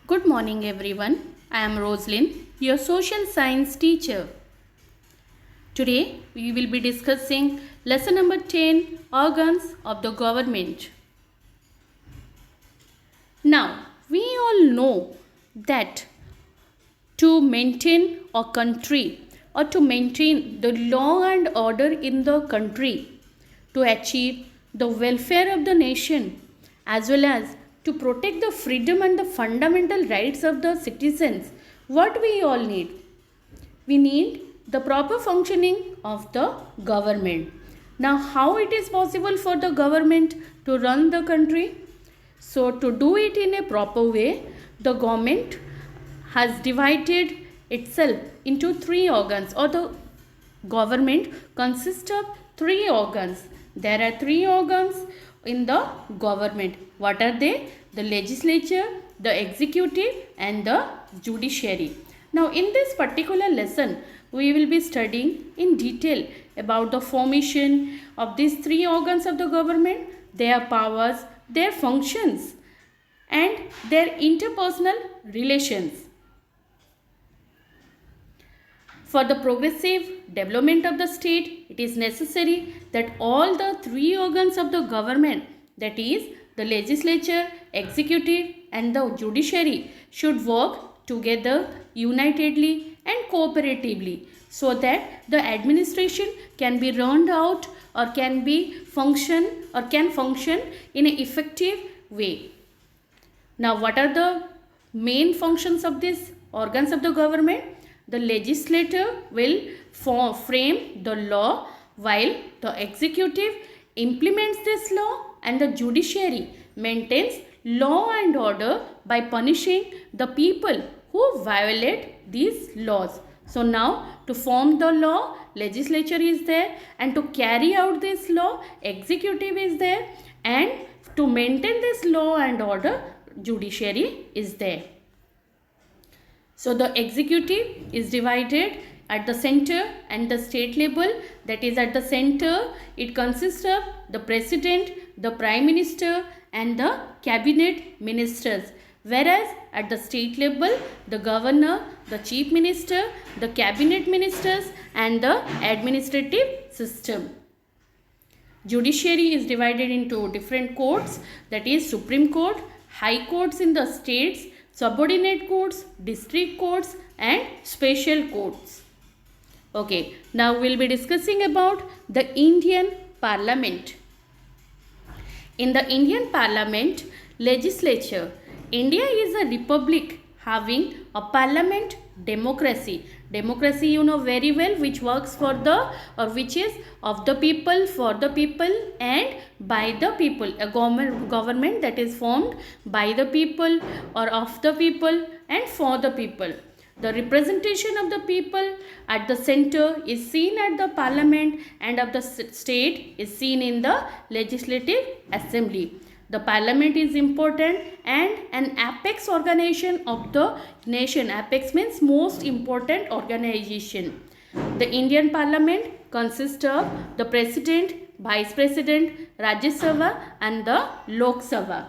Good morning, everyone. I am Roslyn, your social science teacher. Today, we will be discussing lesson number 10, Organs of the Government. Now, we all know that to maintain a country or to maintain the law and order in the country, to achieve the welfare of the nation, as well as to protect the freedom and the fundamental rights of the citizens, what we all need? We need the proper functioning of the government. Now, how it is possible for the government to run the country? So, to do it in a proper way, the government has divided itself into three organs, or the government consists of three organs. There are three organs in the government. What are they? The legislature, the executive, and the judiciary. Now, in this particular lesson, we will be studying in detail about the formation of these three organs of the government, their powers, their functions, and their interpersonal relations. For the progressive development of the state, it is necessary that all the three organs of the government, that is, the legislature, executive, and the judiciary, should work together unitedly and cooperatively so that the administration can be run out or can function in an effective way. Now, what are the main functions of these organs of the government? The legislature will frame the law, while the executive implements this law, and the judiciary maintains law and order by punishing the people who violate these laws. So now, to form the law, legislature is there, and to carry out this law, executive is there, and to maintain this law and order, judiciary is there. So the executive is divided at the center and the state level. That is, at the center, it consists of the president, the prime minister, and the cabinet ministers. Whereas at the state level, the governor, the chief minister, the cabinet ministers, and the administrative system. Judiciary is divided into different courts, that is, Supreme Court, high courts in the states, subordinate courts, district courts, and special courts. Okay, now we'll be discussing about the Indian Parliament. In the Indian Parliament, legislature, India is a republic having a parliament democracy. Democracy, you know very well, which works for the, or which is of the people, for the people, and by the people. A government that is formed by the people, or of the people, and for the people. The representation of the people at the center is seen at the parliament, and of the state is seen in the legislative assembly. The parliament is important and an apex organization of the nation. Apex means most important organization. The Indian Parliament consists of the President, Vice President, Rajya Sabha, and the Lok Sabha.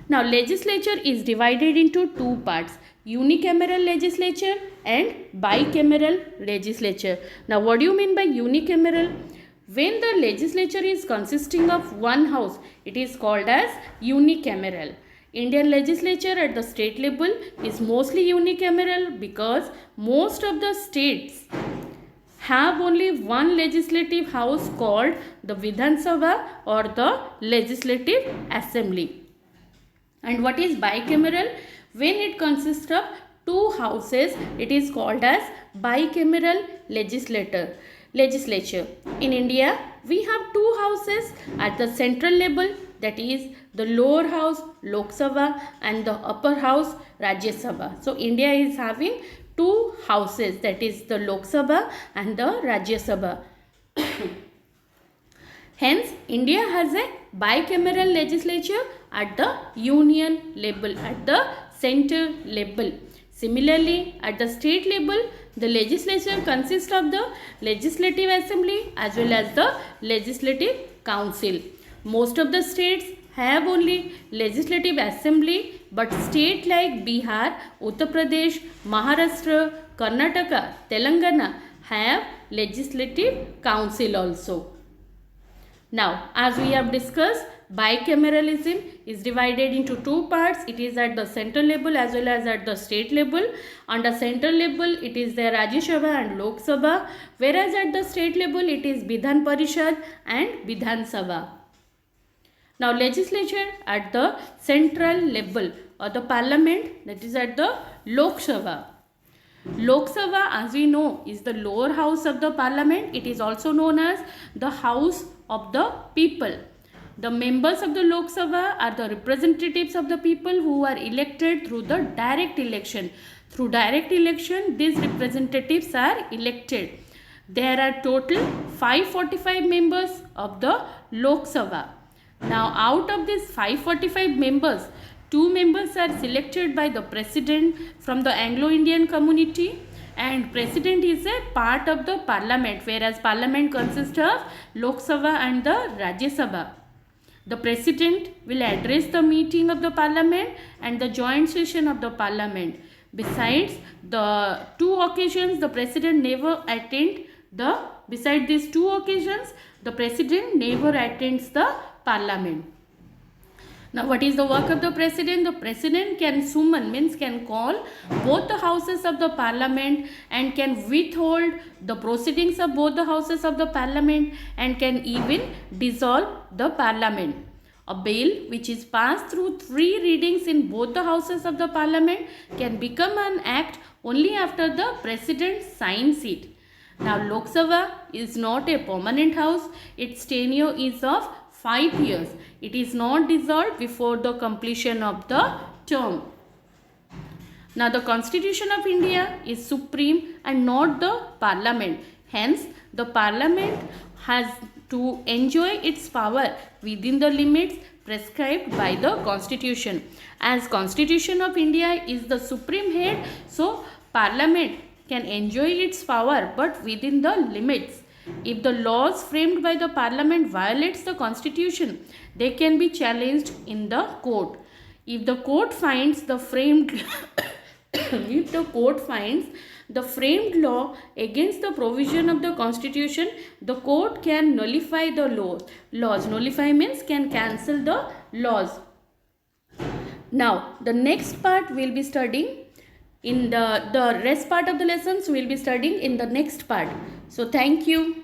Now, legislature is divided into two parts: unicameral legislature and bicameral legislature. Now, what do you mean by unicameral? When the legislature is consisting of one house, it is called as unicameral. Indian legislature at the state level is mostly unicameral because most of the states have only one legislative house called the Vidhan Sabha, or the Legislative Assembly. And what is bicameral? When it consists of two houses, it is called as bicameral legislature. In India, we have two houses at the central level, that is the lower house Lok Sabha and the upper house Rajya Sabha. So India is having two houses, that is the Lok Sabha and the Rajya Sabha. Hence, India has a bicameral legislature at the union level, at the center level. Similarly, at the state level, the legislature consists of the Legislative Assembly as well as the Legislative Council. Most of the states have only legislative assembly, but state like Bihar, Uttar Pradesh, Maharashtra, Karnataka, Telangana have legislative council also. Now, as we have discussed, bicameralism is divided into two parts. It is at the central level as well as at the state level. On the central level, it is the Rajya Sabha and Lok Sabha, whereas at the state level, it is Vidhan Parishad and Vidhan Sabha. Now, legislature at the central level or the parliament, that is at the Lok Sabha. Lok Sabha, as we know, is the lower house of the parliament. It is also known as the house of the people. The members of the Lok Sabha are the representatives of the people who are elected through the direct election. Through direct election, these representatives are elected. There are total 545 members of the Lok Sabha. Now, out of these 545 members, 2 members are selected by the president from the Anglo-Indian community, and president is a part of the parliament, whereas parliament consists of Lok Sabha and the Rajya Sabha. The president will address the meeting of the parliament and the joint session of the parliament. Besides the two occasions, the president never besides these two occasions, the president never attends the parliament. Now, what is the work of the president? The president can summon, means can call both the houses of the parliament and can withhold the proceedings of both the houses of the parliament and can even dissolve the parliament. A bill which is passed through 3 readings in both the houses of the parliament can become an act only after the president signs it. Now, Lok Sabha is not a permanent house. Its tenure is of 5 years. It is not dissolved before the completion of the term. Now, the Constitution of India is supreme and not the Parliament. Hence, the Parliament has to enjoy its power within the limits prescribed by the Constitution. As Constitution of India is the supreme head, so Parliament can enjoy its power but within the limits. If the laws framed by the parliament violates the constitution, they can be challenged in the court. If the court finds the framed law against the provision of the constitution, the court can nullify the laws. Nullify means can cancel the laws. Now, the next part we will be studying in the rest part of the lessons we will be studying in the next part. So, thank you.